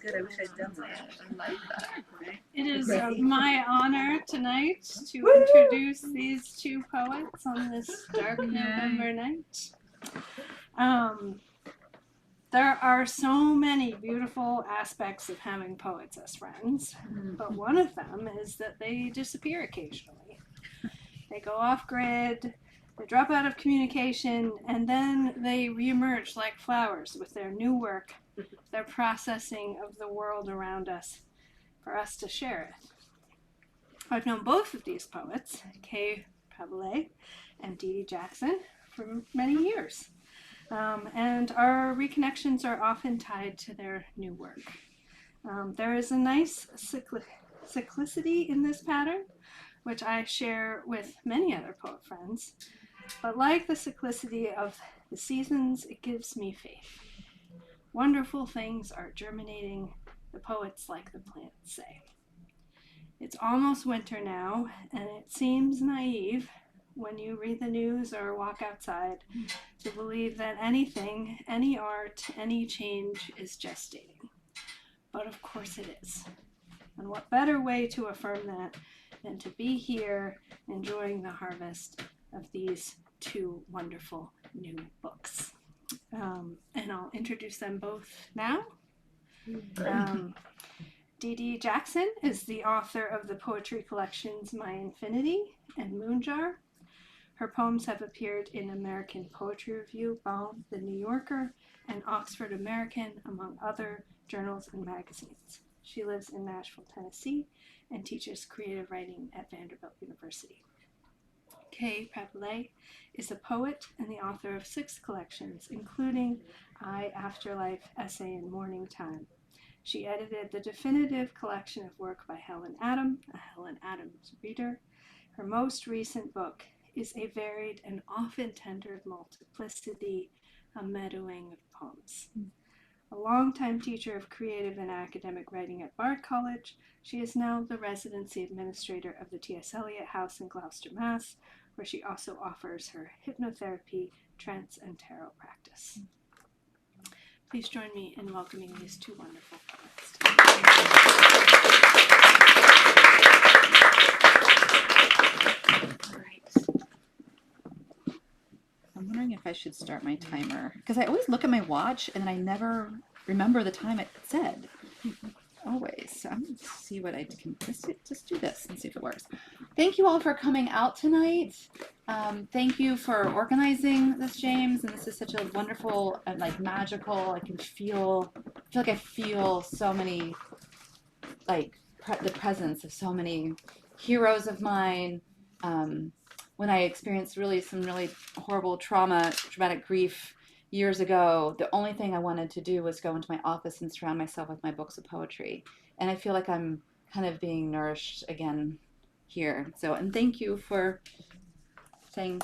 good. I wish I'd done that. I like that. It is my honor tonight to introduce these two poets on this dark November night. There are so many beautiful aspects of having poets as friends, but one of them is that they disappear occasionally. They go off grid, they drop out of communication, and then they reemerge like flowers with their new work, their processing of the world around us for us to share it. I've known both of these poets, KPrevallet and Didi Jackson, for many years. And our reconnections are often tied to their new work. There is a nice cyclicity in this pattern, which I share with many other poet friends. But like the cyclicity of the seasons, it gives me faith. Wonderful things are germinating, the poets like the plants say. It's almost winter now, and it seems naive when you read the news or walk outside to believe that anything, any art, any change is gestating. But of course it is. And what better way to affirm that than to be here enjoying the harvest of these two wonderful new books. And I'll introduce them both now. Didi Jackson is the author of the poetry collections My Infinity and Moonjar. Her poems have appeared in American Poetry Review, Bomb, The New Yorker, and Oxford American, among other journals and magazines. She lives in Nashville, Tennessee, and teaches creative writing at Vanderbilt University. KPrevallet is a poet and the author of 6 collections, including Afterlife, Essay, and Mourning Time. She edited the definitive collection of work by Helen Adam, A Helen Adam Reader. Her most recent book is A Varied and Tender Multiplicity, a meadowing of poems. A longtime teacher of creative and academic writing at Bard College, she is now the residency administrator of the T.S. Eliot House in Gloucester, Mass., where she also offers her hypnotherapy, trance, and tarot practice. Please join me in welcoming these two wonderful poets. All right. I'm wondering if I should start my timer, because I always look at my watch and then I never remember the time it said. Always. So I'm going to see what I can just do this and see if it works. Thank you all for coming out tonight. Thank you for organizing this, James. And this is such a wonderful and like magical. I feel like I feel so many, like the presence of so many heroes of mine. When I experienced some really horrible traumatic grief years ago, the only thing I wanted to do was go into my office and surround myself with my books of poetry. And I feel like I'm kind of being nourished again here. So, and thank you for saying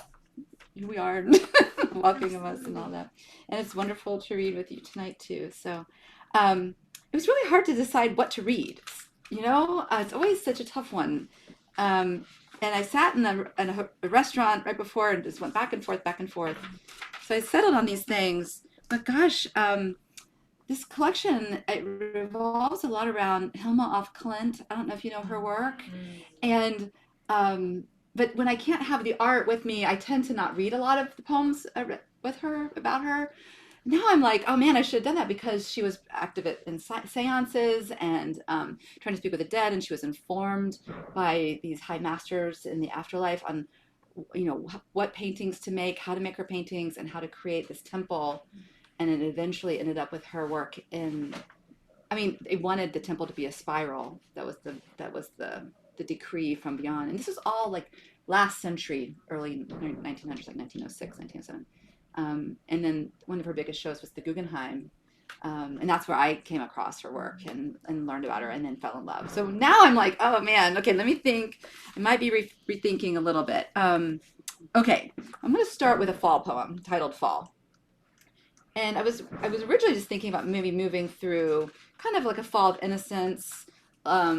who we are, welcoming of us and all that. And it's wonderful to read with you tonight too. So it was really hard to decide what to read. You know, it's always such a tough one. And I sat in a restaurant right before and just went back and forth. So I settled on these things, but gosh, this collection, it revolves a lot around Hilma af Klint. I don't know if you know her work. And, but when I can't have the art with me, I tend to not read a lot of the poems about her. Now I'm like, oh man, I should have done that, because she was active in seances and trying to speak with the dead, and she was informed by these high masters in the afterlife on, you know, what paintings to make, how to make her paintings, and how to create this temple. And it eventually ended up with her work they wanted the temple to be a spiral. That was the decree from beyond. And this is all like last century, early 1900s, like 1906, 1907. And then one of her biggest shows was the Guggenheim. And that's where I came across her work and learned about her and then fell in love. So now I'm like, oh man, okay, let me think. I might be rethinking a little bit. Okay, I'm going to start with a fall poem titled Fall. And I was originally just thinking about maybe moving through kind of like a fall of innocence, a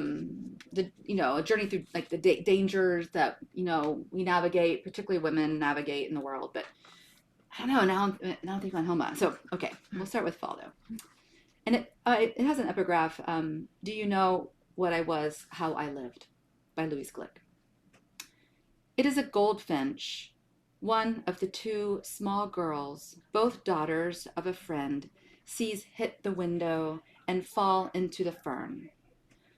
journey through like the dangers that, we navigate, particularly women navigate in the world. But I don't know, now I'm thinking about Hilma. So, okay, we'll start with fall though. And it has an epigraph, Do you know what I was, how I lived, by Louise Glick. It is a goldfinch, one of the two small girls, both daughters of a friend, sees hit the window and fall into the fern.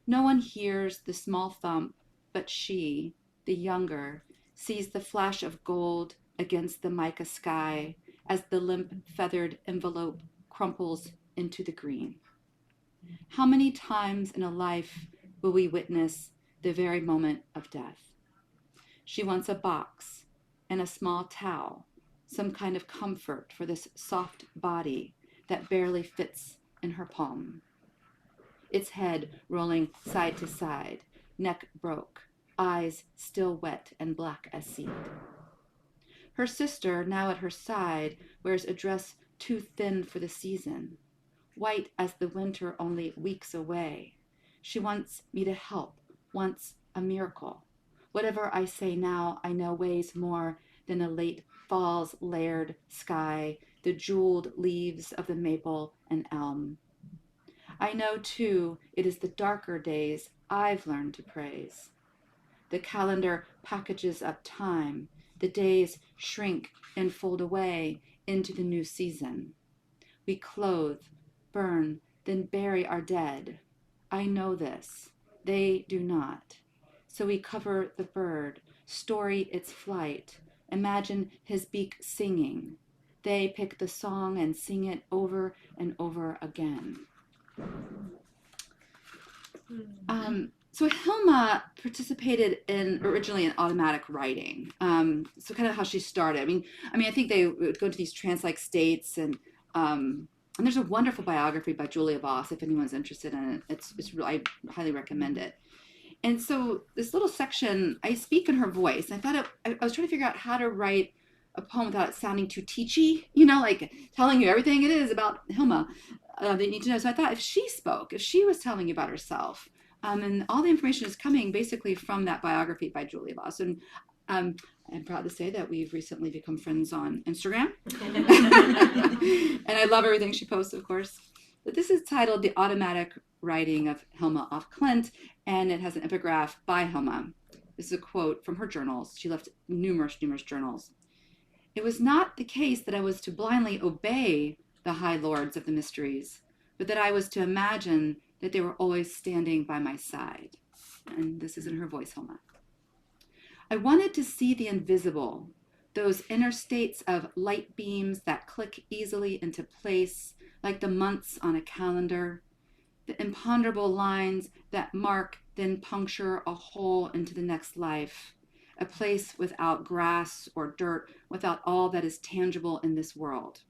No one hears the small thump, but she, the younger, sees the flash of gold against the mica sky as the limp feathered envelope crumples into the green. How many times in a life will we witness the very moment of death? She wants a box and a small towel, some kind of comfort for this soft body that barely fits in her palm. Its head rolling side to side, neck broke, eyes still wet and black as seed. Her sister, now at her side, wears a dress too thin for the season, white as the winter only weeks away. She wants me to help, wants a miracle. Whatever I say now, I know weighs more than a late fall's layered sky, the jeweled leaves of the maple and elm. I know, too, it is the darker days I've learned to praise. The calendar packages up time. The days shrink and fold away into the new season. We clothe, burn, then bury our dead. I know this. They do not. So we cover the bird, story its flight, imagine his beak singing. They pick the song and sing it over and over again. So Hilma participated originally in automatic writing. So kind of how she started. I mean, I think they would go to these trance-like states, and there's a wonderful biography by Julia Voss if anyone's interested in it. It's really, I highly recommend it. And so this little section, I speak in her voice. I thought I was trying to figure out how to write a poem without it sounding too teachy, like telling you everything it is about Hilma that you need to know. So I thought if she spoke, if she was telling you about herself, and all the information is coming basically from that biography by Julia Voss. And I'm proud to say that we've recently become friends on Instagram. And I love everything she posts, of course. But this is titled The Automatic Writing of Hilma af Klint, and it has an epigraph by Hilma. This is a quote from her journals. She left numerous journals. It was not the case that I was to blindly obey the high lords of the mysteries, but that I was to imagine that they were always standing by my side. And this is in her voice, Hilma. I wanted to see the invisible, those inner states of light beams that click easily into place, like the months on a calendar, the imponderable lines that mark, then puncture a hole into the next life, a place without grass or dirt, without all that is tangible in this world.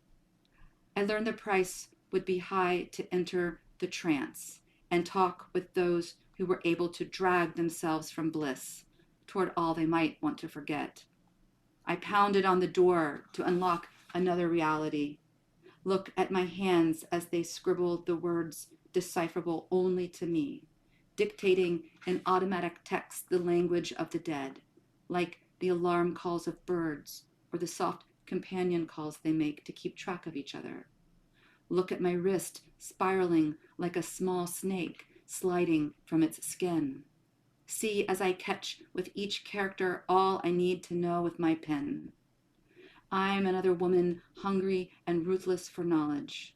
I learned the price would be high to enter the trance and talk with those who were able to drag themselves from bliss toward all they might want to forget. I pounded on the door to unlock another reality. Look at my hands as they scribbled the words decipherable only to me, dictating in automatic text the language of the dead, like the alarm calls of birds or the soft companion calls they make to keep track of each other. Look at my wrist spiraling like a small snake sliding from its skin. See as I catch with each character all I need to know with my pen. I'm another woman hungry and ruthless for knowledge.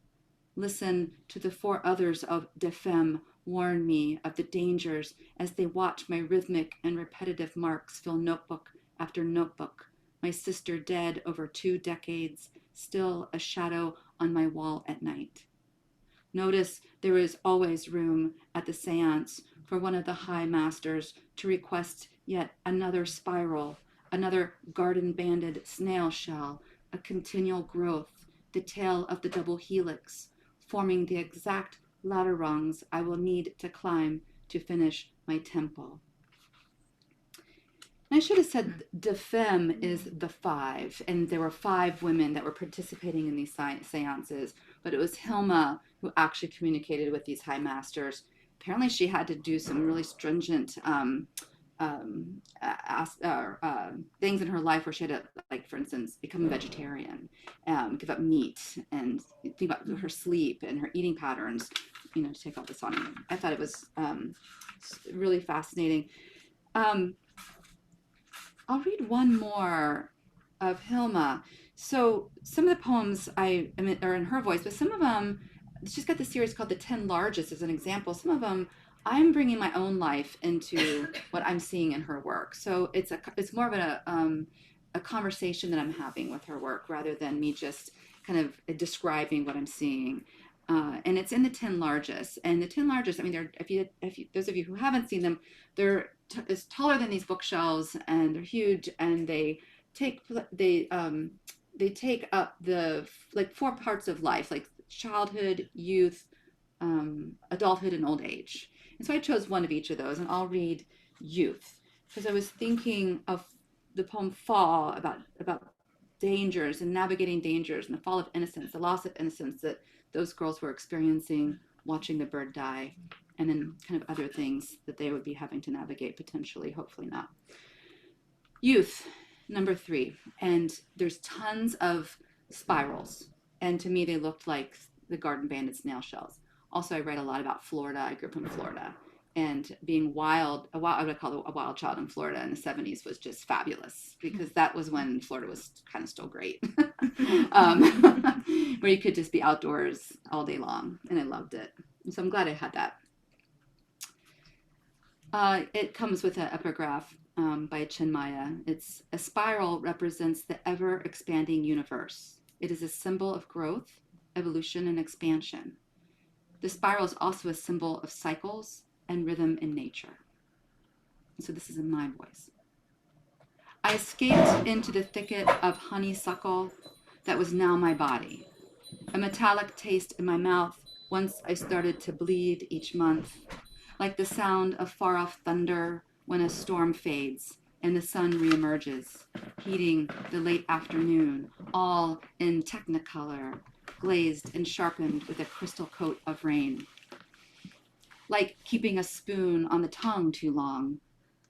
Listen to the four others of De Femme warn me of the dangers as they watch my rhythmic and repetitive marks fill notebook after notebook, my sister dead over 2 decades, still a shadow on my wall at night. Notice there is always room at the seance for one of the high masters to request yet another spiral, another garden-banded snail shell, a continual growth, the tail of the double helix, forming the exact ladder rungs I will need to climb to finish my temple. And I should have said De Femme is the 5, and there were 5 women that were participating in these seances, but it was Hilma who actually communicated with these high masters. Apparently she had to do some really stringent things in her life where she had to, like, for instance, become a vegetarian, give up meat, and think about her sleep and her eating patterns, you know, to take all this on. I thought it was really fascinating. I'll read one more of Hilma. So some of the poems are in her voice, but some of them, she's got this series called The 10 Largest as an example. Some of them, I'm bringing my own life into what I'm seeing in her work. So it's more of a conversation that I'm having with her work rather than me just kind of describing what I'm seeing. And it's in The 10 Largest. And The 10 Largest, I mean, those of you who haven't seen them, they're is taller than these bookshelves, and they're huge, and they take up the, like, 4 parts of life, like childhood, youth, adulthood, and old age. And so I chose one of each of those, and I'll read youth, because I was thinking of the poem Fall, about dangers and navigating dangers and the fall of innocence, the loss of innocence that those girls were experiencing watching the bird die, and then kind of other things that they would be having to navigate potentially, hopefully not. Youth, number 3. And there's tons of spirals. And to me, they looked like the garden banded snail shells. Also, I read a lot about Florida. I grew up in Florida. And being I would call it a wild child in Florida in the 70s was just fabulous, because that was when Florida was kind of still great, where you could just be outdoors all day long. And I loved it. And so I'm glad I had that. It comes with an epigraph by Chinmaya. It's, a spiral represents the ever-expanding universe. It is a symbol of growth, evolution, and expansion. The spiral is also a symbol of cycles and rhythm in nature. So this is in my voice. I escaped into the thicket of honeysuckle that was now my body. A metallic taste in my mouth once I started to bleed each month, like the sound of far-off thunder when a storm fades and the sun reemerges, heating the late afternoon, all in technicolor, glazed and sharpened with a crystal coat of rain. Like keeping a spoon on the tongue too long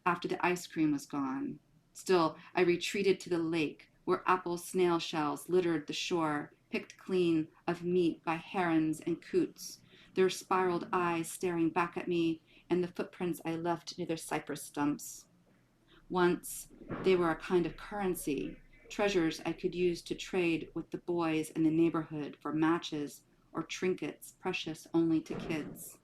after the ice cream was gone. Still, I retreated to the lake where apple snail shells littered the shore, picked clean of meat by herons and coots, their spiraled eyes staring back at me, and the footprints I left near their cypress stumps. Once, they were a kind of currency, treasures I could use to trade with the boys in the neighborhood for matches or trinkets precious only to kids.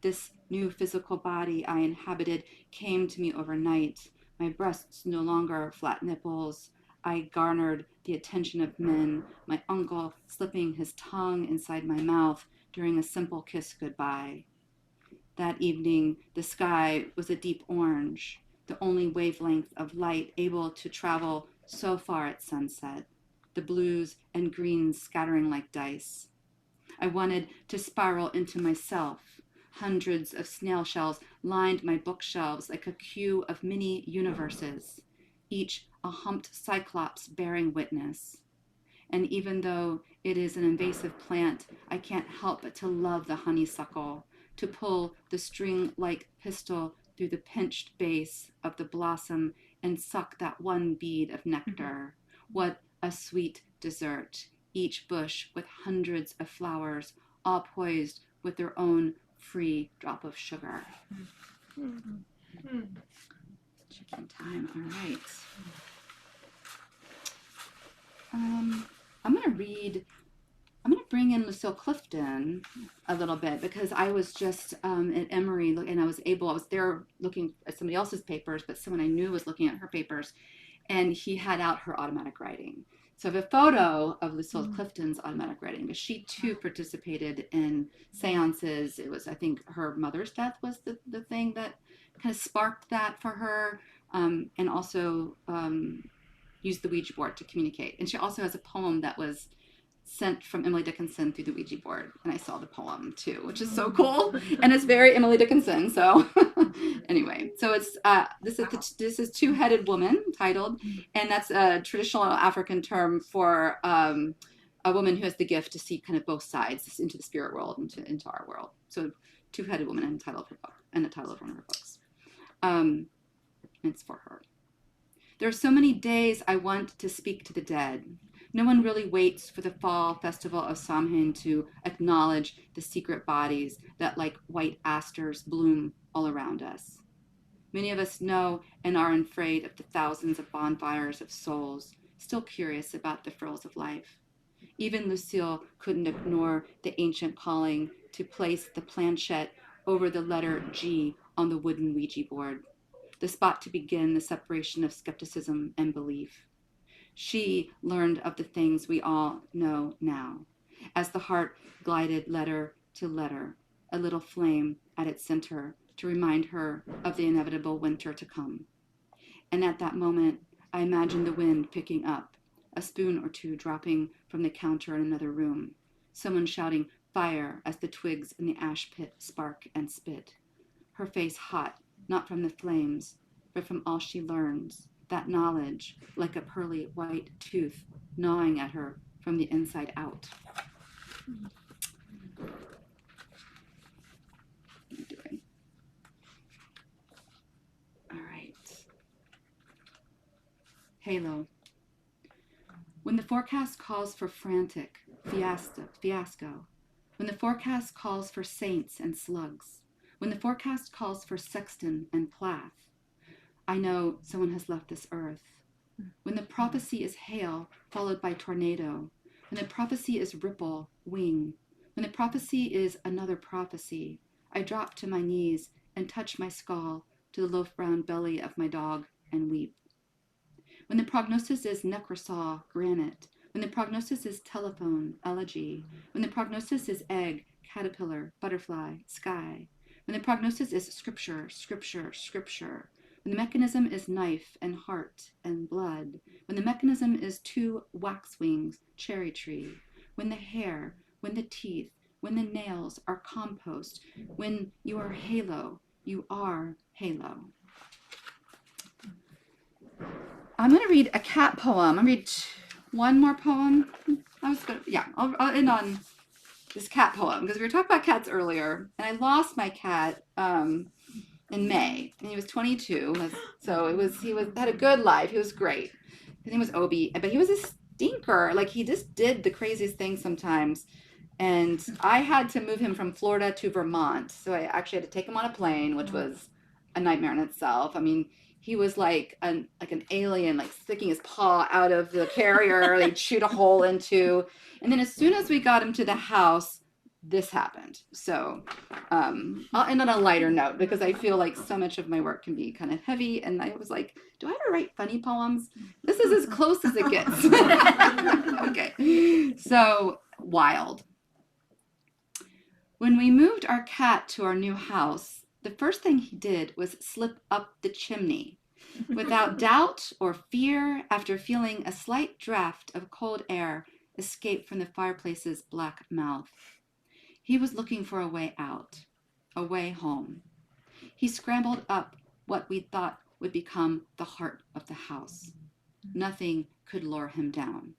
This new physical body I inhabited came to me overnight. My breasts no longer flat nipples. I garnered the attention of men, my uncle slipping his tongue inside my mouth during a simple kiss goodbye. That evening, the sky was a deep orange, the only wavelength of light able to travel so far at sunset, the blues and greens scattering like dice. I wanted to spiral into myself. Hundreds of snail shells lined my bookshelves like a queue of mini universes, each a humped cyclops bearing witness. And even though it is an invasive plant, I can't help but to love the honeysuckle, to pull the string-like pistil through the pinched base of the blossom and suck that one bead of nectar. What a sweet dessert, each bush with hundreds of flowers, all poised with their own free drop of sugar. Checking time, all right. I'm going to bring in Lucille Clifton a little bit, because I was just at Emory, and I was there looking at somebody else's papers, but someone I knew was looking at her papers, and he had out her automatic writing. So I have a photo of Lucille Clifton's automatic writing, because she too participated in seances. It was, I think, her mother's death was the thing that kind of sparked that for her, and also used the Ouija board to communicate. And she also has a poem that was sent from Emily Dickinson through the Ouija board, and I saw the poem too, which is so cool, and it's very Emily Dickinson. So anyway, so it's this is Two-Headed Woman titled, and that's a traditional African term for a woman who has the gift to see kind of both sides into the spirit world and into our world. So Two-Headed Woman, and the title of her book, and the title of one of her books. and it's for her. There are so many days I want to speak to the dead. No one really waits for the fall festival of Samhain to acknowledge the secret bodies that, like white asters, bloom all around us. Many of us know and are afraid of the thousands of bonfires of souls, still curious about the frills of life. Even Lucille couldn't ignore the ancient calling to place the planchette over the letter G on the wooden Ouija board, the spot to begin the separation of skepticism and belief. She learned of the things we all know now, as the heart glided letter to letter, a little flame at its center to remind her of the inevitable winter to come. And at that moment, I imagined the wind picking up, a spoon or two dropping from the counter in another room, someone shouting fire as the twigs in the ash pit spark and spit, her face hot, not from the flames, but from all she learns, that knowledge, like a pearly white tooth, gnawing at her from the inside out. What am I doing? All right. Halo. When the forecast calls for frantic, fiasco, when the forecast calls for saints and slugs, when the forecast calls for sexton and plath, I know someone has left this earth. When the prophecy is hail followed by tornado, when the prophecy is ripple, wing, when the prophecy is another prophecy, I drop to my knees and touch my skull to the loaf-brown belly of my dog and weep. When the prognosis is necrosaw, granite, when the prognosis is telephone, elegy, when the prognosis is egg, caterpillar, butterfly, sky, when the prognosis is scripture, scripture, scripture, when the mechanism is knife and heart and blood, when the mechanism is two waxwings, cherry tree, when the hair, when the teeth, when the nails are compost, when you are halo, you are halo. I'm going to read a cat poem. I'm going to read one more poem. I'll end on this cat poem because we were talking about cats earlier, and I lost my cat in May, and he was 22. So he had a good life. He was great. His name was Obi, but he was a stinker. Like, he just did the craziest things sometimes. And I had to move him from Florida to Vermont. So I actually had to take him on a plane, which was a nightmare in itself. I mean, he was like an alien, like sticking his paw out of the carrier, they'd shoot a hole into. And then as soon as we got him to the house, this happened. So I'll end on a lighter note because I feel like so much of my work can be kind of heavy. And I was like, do I ever write funny poems? This is as close as it gets. Okay. So, Wild. When we moved our cat to our new house, the first thing he did was slip up the chimney. Without doubt or fear, after feeling a slight draft of cold air escape from the fireplace's black mouth. He was looking for a way out, a way home. He scrambled up what we thought would become the heart of the house. Nothing could lure him down.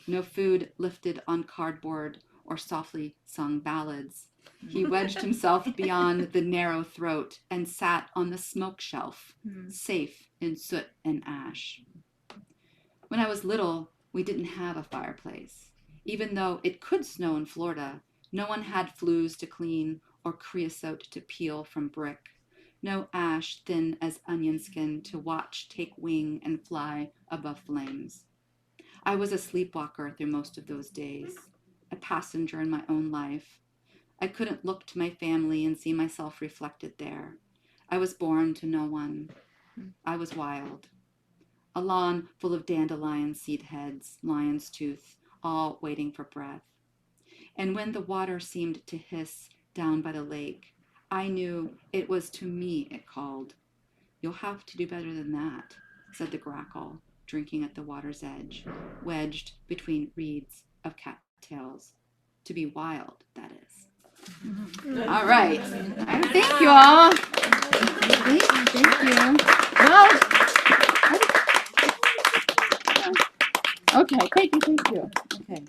No food lifted on cardboard or softly sung ballads. He wedged himself beyond the narrow throat and sat on the smoke shelf, safe in soot and ash. When I was little, we didn't have a fireplace. Even though it could snow in Florida, no one had flues to clean or creosote to peel from brick. No ash thin as onion skin to watch take wing and fly above flames. I was a sleepwalker through most of those days, a passenger in my own life. I couldn't look to my family and see myself reflected there. I was born to no one. I was wild. A lawn full of dandelion seed heads, lion's tooth, all waiting for breath. And when the water seemed to hiss down by the lake, I knew it was to me it called. You'll have to do better than that, said the grackle, drinking at the water's edge, wedged between reeds of cattails. To be wild, that is. All right. Thank you all. Thank you. Well, okay. Thank you. Okay.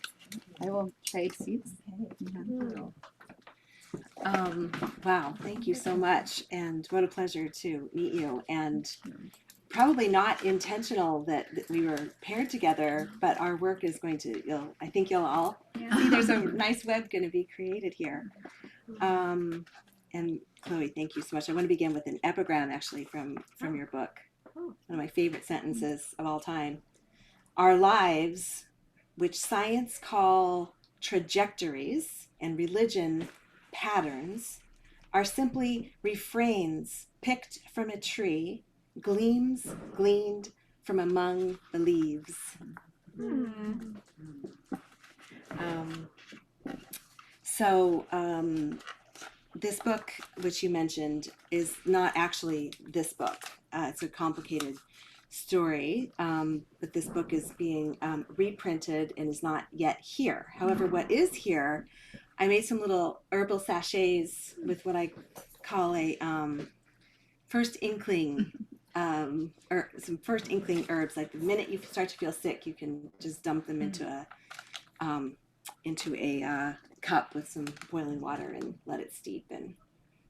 I will trade seats. Wow, thank you so much, and what a pleasure to meet you. And probably not intentional that we were paired together, but our work is going to, I think you'll all see there's a nice web going to be created here. And Chloe, thank you so much. I want to begin with an epigram actually from your book. One of my favorite sentences of all time. Our lives, which science call trajectories and religion patterns, are simply refrains picked from a tree, gleams gleaned from among the leaves. This book, which you mentioned, is not actually this book. It's a complicated story, but this book is being reprinted and is not yet here. However, what is here, I made some little herbal sachets with what I call a first inkling, or some first inkling herbs. Like the minute you start to feel sick, you can just dump them into a cup with some boiling water and let it steep, and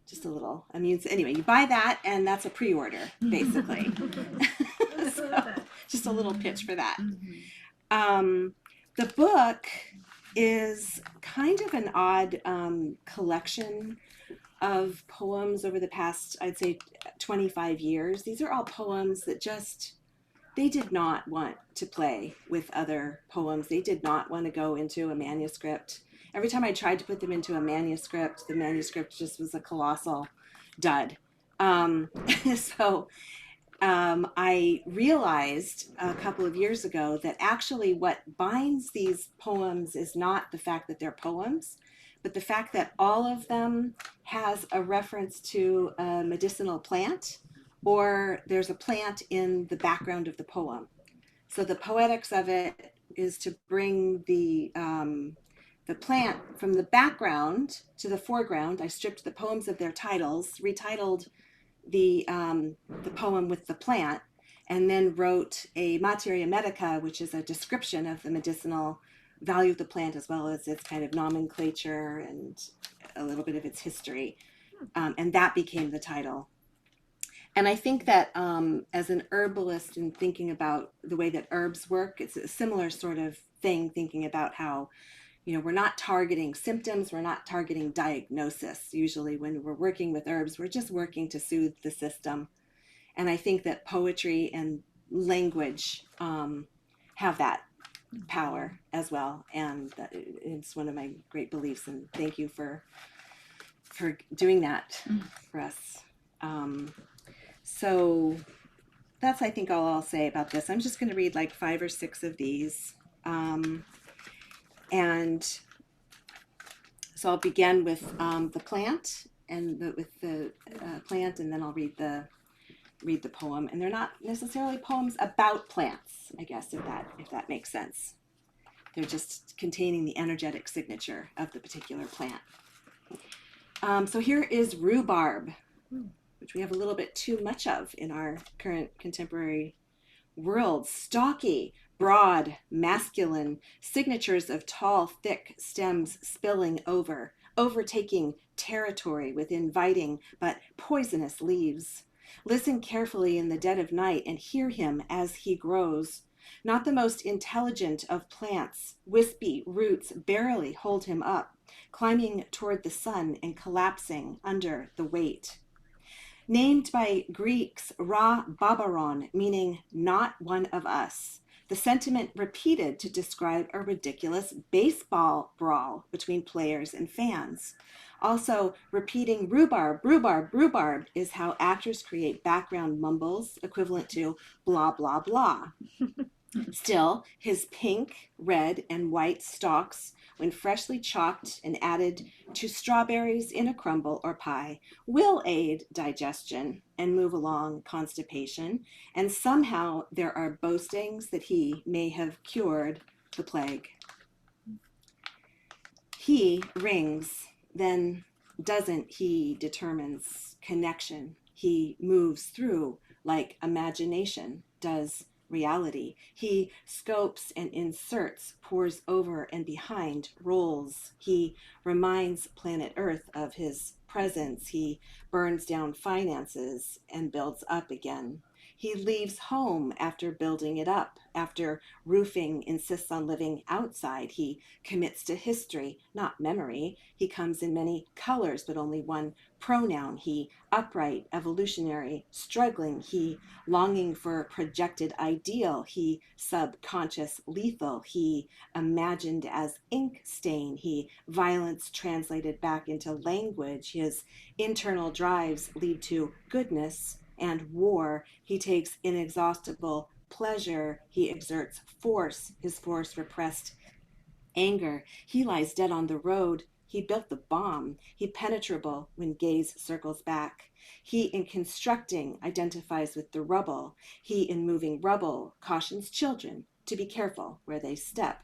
just a little immune. Anyway, you buy that, and that's a pre-order, basically. So, just a little pitch for that. The book is kind of an odd collection of poems over the past, I'd say, 25 years. These are all poems that they did not want to play with other poems. They did not want to go into a manuscript. Every time I tried to put them into a manuscript, the manuscript just was a colossal dud. I realized a couple of years ago that actually what binds these poems is not the fact that they're poems, but the fact that all of them has a reference to a medicinal plant, or there's a plant in the background of the poem. So the poetics of it is to bring the plant from the background to the foreground. I stripped the poems of their titles, retitled the poem with the plant, and then wrote a materia medica, which is a description of the medicinal value of the plant, as well as its kind of nomenclature and a little bit of its history. And that became the title. And I think that as an herbalist and thinking about the way that herbs work, it's a similar sort of thing, thinking about how, we're not targeting symptoms, we're not targeting diagnosis. Usually when we're working with herbs, we're just working to soothe the system. And I think that poetry and language have that power as well. And it's one of my great beliefs. And thank you for doing that for us. So that's, I think, all I'll say about this. I'm just going to read like 5 or 6 of these. And so I'll begin with the plant and plant, and then I'll read the poem. And they're not necessarily poems about plants, I guess, if that makes sense. They're just containing the energetic signature of the particular plant. So here is rhubarb, which we have a little bit too much of in our current contemporary world. Stalky, broad, masculine, signatures of tall, thick stems spilling over, overtaking territory with inviting but poisonous leaves. Listen carefully in the dead of night and hear him as he grows. Not the most intelligent of plants, wispy roots barely hold him up, climbing toward the sun and collapsing under the weight. Named by Greeks Ra Babaron, meaning not one of us. The sentiment repeated to describe a ridiculous baseball brawl between players and fans. Also, repeating rhubarb, rhubarb, rhubarb is how actors create background mumbles equivalent to blah, blah, blah. Still, his pink, red, and white stalks, when freshly chopped and added to strawberries in a crumble or pie, will aid digestion and move along constipation, and somehow there are boastings that he may have cured the plague. He rings, then doesn't he determines connection. He moves through like imagination does reality. He scopes and inserts, pours over and behind, rolls. He reminds planet Earth of his presence. He burns down finances and builds up again. He leaves home after building it up. After roofing insists on living outside, he commits to history, not memory. He comes in many colors, but only one pronoun. He upright, evolutionary, struggling. He longing for a projected ideal. He subconscious, lethal. He imagined as ink stain. He violence translated back into language. His internal drives lead to goodness and war. He takes inexhaustible pleasure. He exerts force, his force repressed anger. He lies dead on the road. He built the bomb. He penetrable when gaze circles back. He in constructing identifies with the rubble. He in moving rubble cautions children to be careful where they step.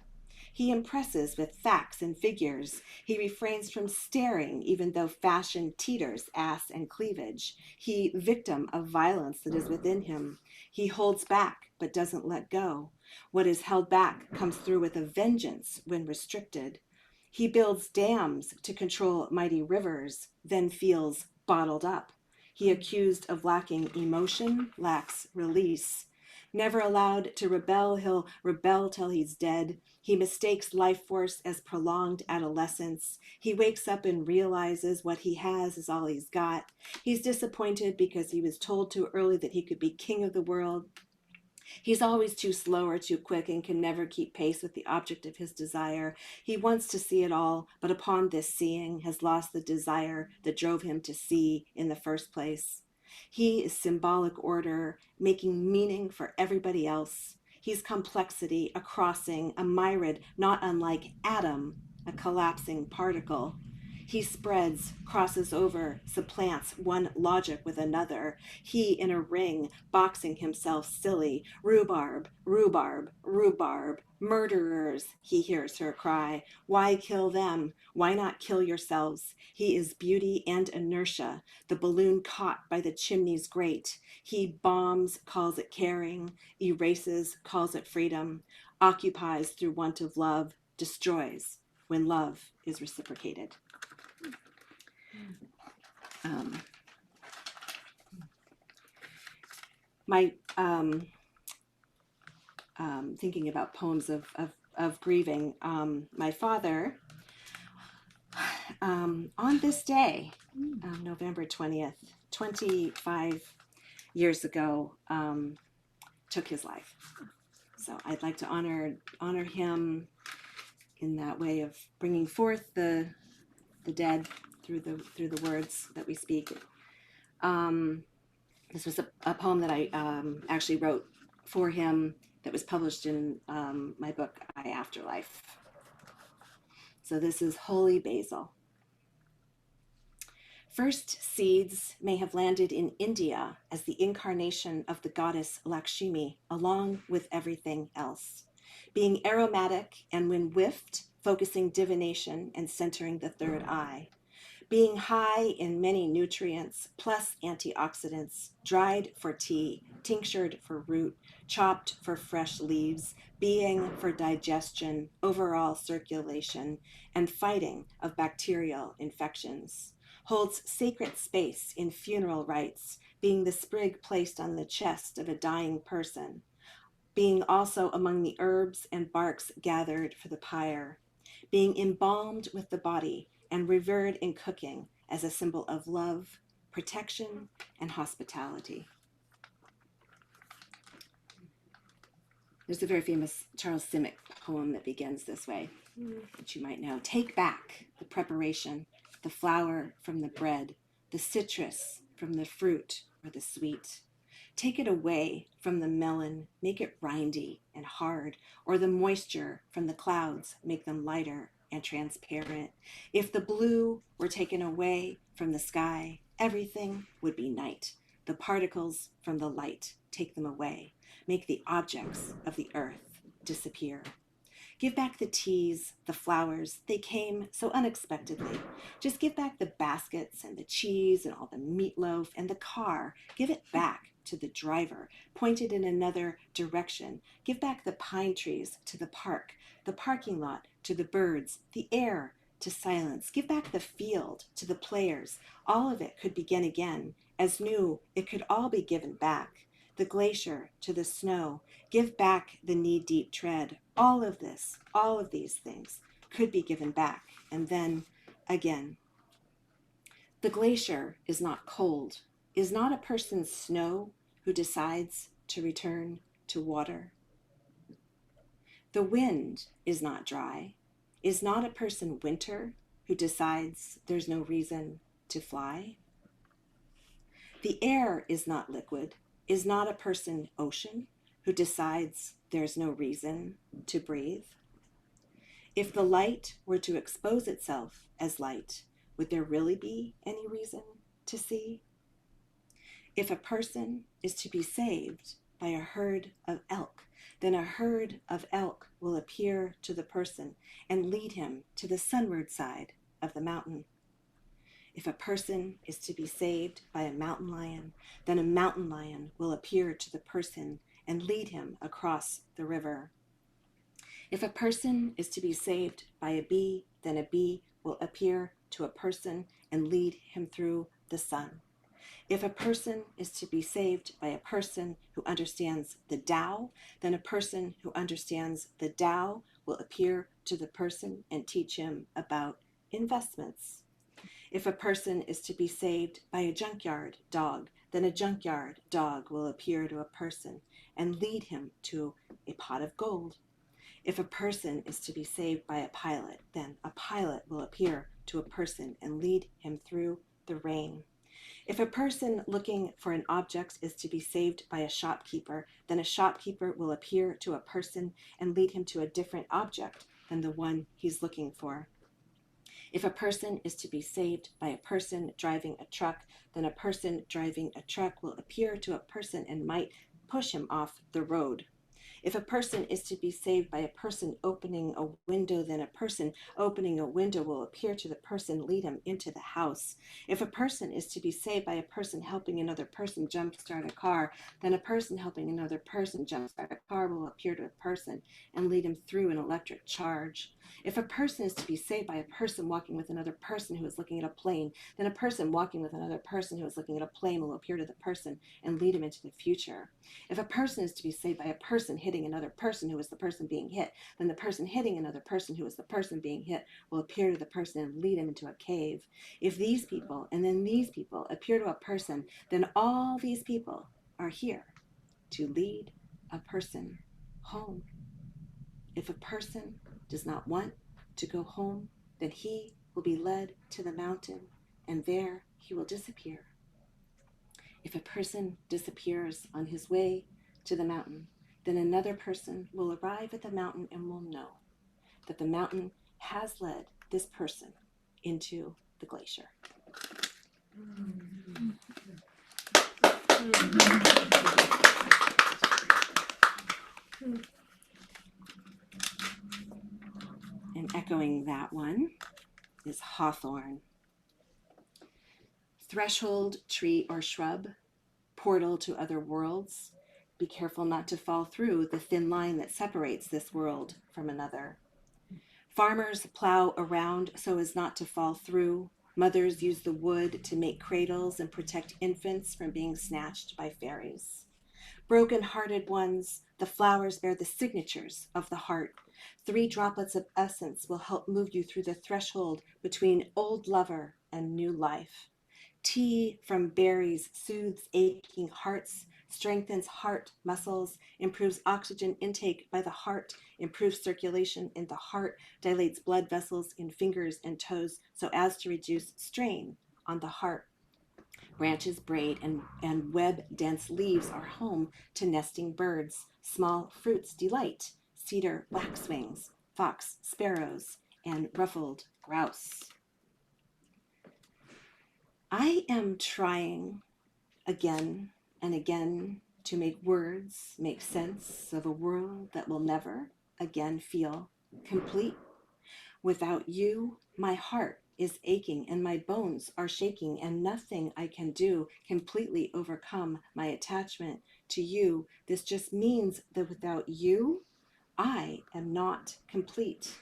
He impresses with facts and figures. He refrains from staring, even though fashion teeters ass and cleavage. He victim of violence that is within him. He holds back, but doesn't let go. What is held back comes through with a vengeance when restricted. He builds dams to control mighty rivers, then feels bottled up. He accused of lacking emotion, lacks release. Never allowed to rebel, he'll rebel till he's dead. He mistakes life force as prolonged adolescence. He wakes up and realizes what he has is all he's got. He's disappointed because he was told too early that he could be king of the world. He's always too slow or too quick and can never keep pace with the object of his desire. He wants to see it all, but upon this seeing has lost the desire that drove him to see in the first place. He is symbolic order, making meaning for everybody else. He's complexity, a crossing, a myriad, not unlike atom, a collapsing particle. He spreads, crosses over, supplants one logic with another. He in a ring, boxing himself silly. Rhubarb, rhubarb, rhubarb. Murderers, he hears her cry. Why kill them? Why not kill yourselves? He is beauty and inertia, the balloon caught by the chimney's grate. He bombs, calls it caring, erases, calls it freedom, occupies through want of love, destroys when love is reciprocated. My thinking about poems of grieving, my father, on this day, November 20th, 25 years ago, took his life. So I'd like to honor him in that way of bringing forth the dead through the words that we speak. This was a poem that I actually wrote for him that was published in my book, Afterlife. So this is Holy Basil. First seeds may have landed in India as the incarnation of the goddess Lakshmi, along with everything else, being aromatic and when whiffed, focusing divination and centering the third eye. Being high in many nutrients, plus antioxidants, dried for tea, tinctured for root, chopped for fresh leaves, being for digestion, overall circulation, and fighting of bacterial infections. Holds sacred space in funeral rites, being the sprig placed on the chest of a dying person, being also among the herbs and barks gathered for the pyre, being embalmed with the body, and revered in cooking as a symbol of love, protection, and hospitality. There's a very famous Charles Simic poem that begins this way, which you might know. Take back the preparation, the flour from the bread, the citrus from the fruit or the sweet. Take it away from the melon, make it rindy and hard, or the moisture from the clouds, make them lighter and transparent. If the blue were taken away from the sky, everything would be night. The particles from the light, take them away. Make the objects of the earth disappear. Give back the teas, the flowers, they came so unexpectedly. Just give back the baskets and the cheese and all the meatloaf and the car. Give it back to the driver, pointed in another direction. Give back the pine trees to the park, the parking lot to the birds, the air to silence. Give back the field to the players. All of it could begin again. As new, it could all be given back. the glacier to the snow, give back the knee-deep tread. All of this, all of these things could be given back, and then again. The glacier is not cold, is not a person's snow who decides to return to water. The wind is not dry, is not a person winter who decides there's no reason to fly. The air is not liquid, is not a person ocean who decides there's no reason to breathe. If the light were to expose itself as light, would there really be any reason to see? If a person is to be saved by a herd of elk, then a herd of elk will appear to the person and lead him to the sunward side of the mountain. If a person is to be saved by a mountain lion, then a mountain lion will appear to the person and lead him across the river. If a person is to be saved by a bee, then a bee will appear to a person and lead him through the sun. If a person is to be saved by a person who understands the Tao, then a person who understands the Tao will appear to the person and teach him about investments. If a person is to be saved by a junkyard dog, then a junkyard dog will appear to a person and lead him to a pot of gold. If a person is to be saved by a pilot, then a pilot will appear to a person and lead him through the rain. If a person looking for an object is to be saved by a shopkeeper, then a shopkeeper will appear to a person and lead him to a different object than the one he's looking for. If a person is to be saved by a person driving a truck, then a person driving a truck will appear to a person and might push him off the road. If a person is to be saved by a person opening a window, then a person opening a window will appear to the person, lead him into the house. If a person is to be saved by a person helping another person jumpstart a car, then a person helping another person jumpstart a car will appear to a person and lead him through an electric charge. If a person is to be saved by a person walking with another person who is looking at a plane, then a person walking with another person who is looking at a plane will appear to the person and lead him into the future. If a person is to be saved by a person hitting another person who is the person being hit, then the person hitting another person who is the person being hit will appear to the person and lead him into a cave. If these people and then these people appear to a person, then all these people are here to lead a person home. If a person does not want to go home, then he will be led to the mountain, and there he will disappear. If a person disappears on his way to the mountain, then another person will arrive at the mountain and will know that the mountain has led this person into the glacier. And echoing that one is hawthorn. Threshold, tree or shrub, portal to other worlds. Be careful not to fall through the thin line that separates this world from another. Farmers plow around so as not to fall through. Mothers use the wood to make cradles and protect infants from being snatched by fairies. Broken-hearted ones, the flowers bear the signatures of the heart. 3 droplets of essence will help move you through the threshold between old lover and new life. Tea from berries soothes aching hearts, strengthens heart muscles, improves oxygen intake by the heart, improves circulation in the heart, dilates blood vessels in fingers and toes so as to reduce strain on the heart. Branches braid and web-dense leaves are home to nesting birds. Small fruits delight cedar waxwings, fox sparrows, and ruffled grouse. I am trying again and again to make words make sense of a world that will never again feel complete. Without you, my heart is aching and my bones are shaking, and nothing I can do completely overcome my attachment to you. This just means that without you, I am not complete.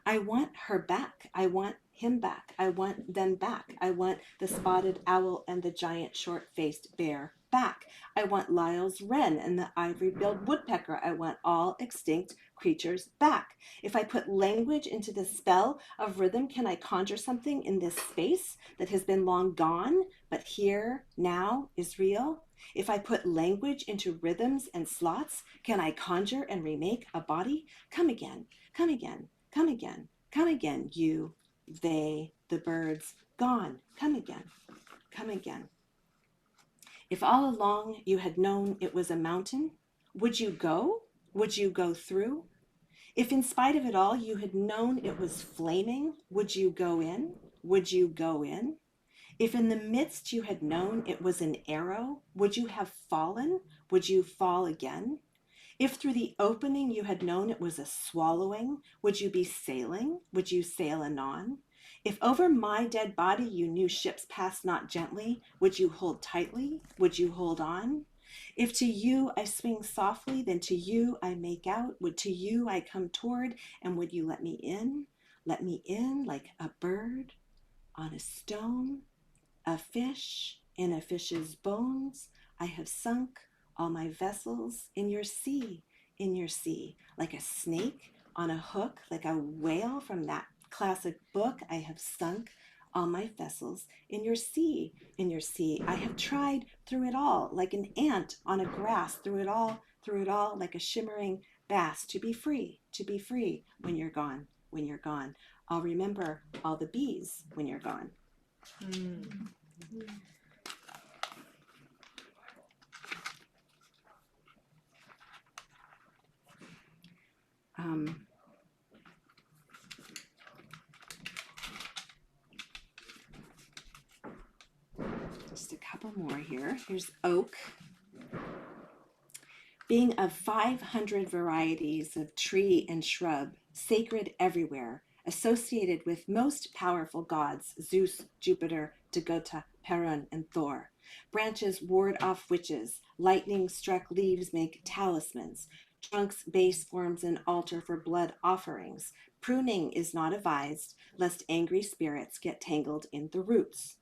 I want her back. I want him back. I want them back. I want the spotted owl and the giant short-faced bear back. I want Lyle's wren and the ivory-billed woodpecker. I want all extinct creatures back. If I put language into the spell of rhythm, can I conjure something in this space that has been long gone, but here, now, is real? If I put language into rhythms and slots, can I conjure and remake a body? Come again, come again, come again, come again, you, they, the birds, gone, come again, come again. If all along you had known it was a mountain, would you go? Would you go through? If in spite of it all you had known it was flaming, would you go in? Would you go in? If in the midst you had known it was an arrow, would you have fallen? Would you fall again? If through the opening you had known it was a swallowing, would you be sailing? Would you sail anon? If over my dead body you knew ships passed not gently, would you hold tightly? Would you hold on? If to you I swing softly, then to you I make out. Would to you I come toward, and would you let me in? Let me in like a bird on a stone, a fish in a fish's bones. I have sunk all my vessels in your sea, like a snake on a hook, like a whale from that classic book. I have sunk all my vessels in your sea, I have tried through it all, like an ant on a grass, through it all, like a shimmering bass, to be free, when you're gone, I'll remember all the bees when you're gone. Just a couple more here. Here's oak. Being of 500 varieties of tree and shrub, sacred everywhere, associated with most powerful gods, Zeus, Jupiter, Dagota, Perun, and Thor. Branches ward off witches, lightning-struck leaves make talismans, trunk's base forms an altar for blood offerings. Pruning is not advised, lest angry spirits get tangled in the roots.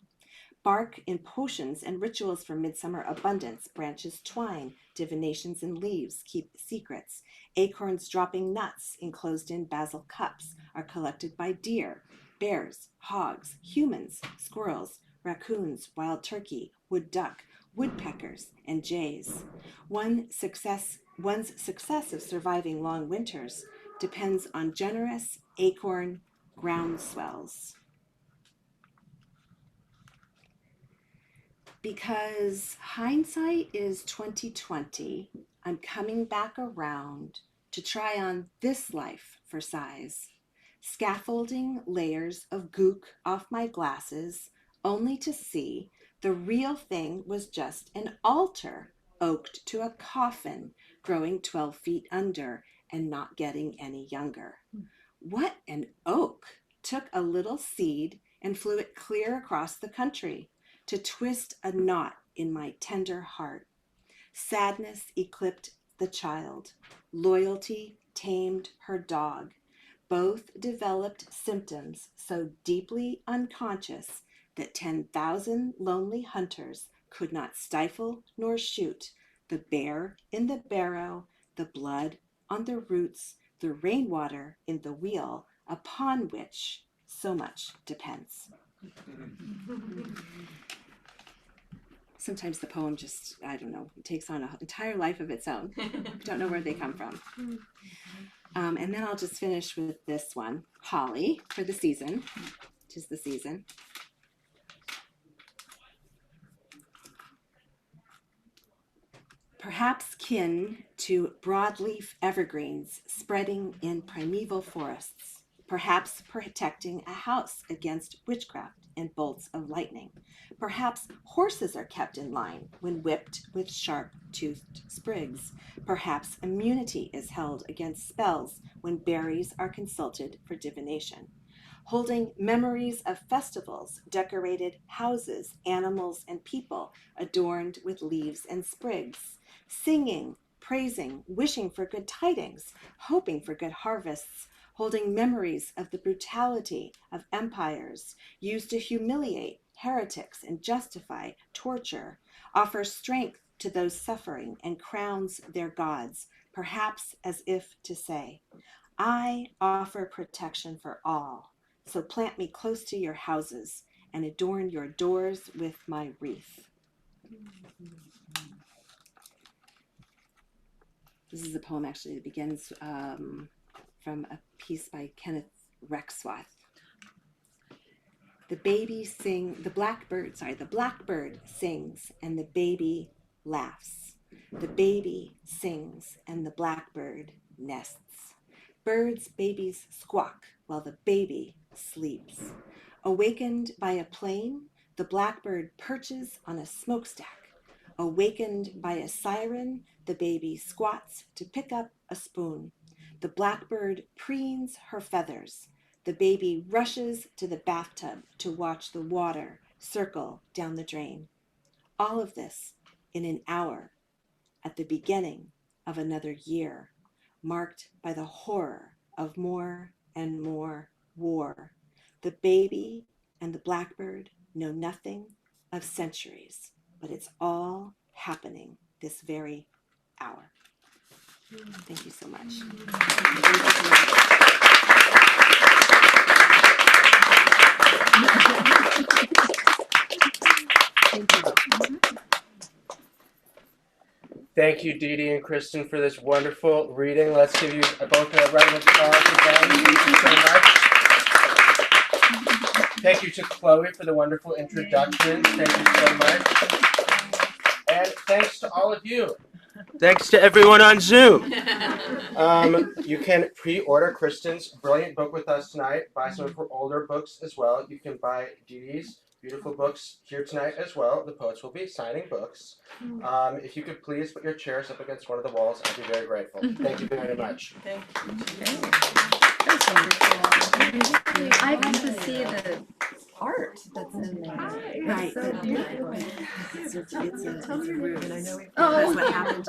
Bark in potions and rituals for midsummer abundance. Branches twine, divinations and leaves keep secrets. Acorns dropping nuts enclosed in basil cups are collected by deer, bears, hogs, humans, squirrels, raccoons, wild turkey, wood duck, woodpeckers, and jays. One's success of surviving long winters depends on generous acorn groundswells. Because hindsight is 2020, I'm coming back around to try on this life for size, scaffolding layers of gook off my glasses, only to see the real thing was just an altar oaked to a coffin growing 12 feet under and not getting any younger. What an oak! Took a little seed and flew it clear across the country to twist a knot in my tender heart. Sadness eclipsed the child. Loyalty tamed her dog. Both developed symptoms so deeply unconscious that 10,000 lonely hunters could not stifle nor shoot the bear in the barrow, the blood on the roots, the rainwater in the wheel upon which so much depends. Sometimes the poem just, I don't know, it takes on an entire life of its own. Don't know where they come from. And then I'll just finish with this one, Holly, for the season. 'Tis the season. Perhaps kin to broadleaf evergreens spreading in primeval forests, perhaps protecting a house against witchcraft and bolts of lightning. Perhaps horses are kept in line when whipped with sharp-toothed sprigs. Perhaps immunity is held against spells when berries are consulted for divination. Holding memories of festivals, decorated houses, animals, and people adorned with leaves and sprigs. Singing, praising, wishing for good tidings, hoping for good harvests, holding memories of the brutality of empires used to humiliate heretics and justify torture, offer strength to those suffering and crowns their gods, perhaps as if to say, I offer protection for all, so plant me close to your houses and adorn your doors with my wreath. This is a poem actually that begins from a piece by Kenneth Rexroth. The blackbird sings and the baby laughs. The baby sings and the blackbird nests. Birds' babies squawk while the baby sleeps. Awakened by a plane, the blackbird perches on a smokestack. Awakened by a siren, the baby squats to pick up a spoon. The blackbird preens her feathers. The baby rushes to the bathtub to watch the water circle down the drain. All of this in an hour at the beginning of another year, marked by the horror of more and more war. The baby and the blackbird know nothing of centuries, but it's all happening this very hour. Thank you so much. Thank you, Didi and Kristin, for this wonderful reading. Let's give you both a round of applause again. Thank you so much. Thank you to Chloe for the wonderful introduction. Thank you so much. And thanks to all of you. Thanks to everyone on Zoom. You can pre-order Kristin's brilliant book with us tonight. Buy some of her older books as well. You can buy Didi's beautiful books here tonight as well. The poets will be signing books. If you could please put your chairs up against one of the walls, I'd be very grateful. Thank you very much. Thank you. I got to see the art that's in there. Right. So beautiful. It's a room, and I know Oh. what happened.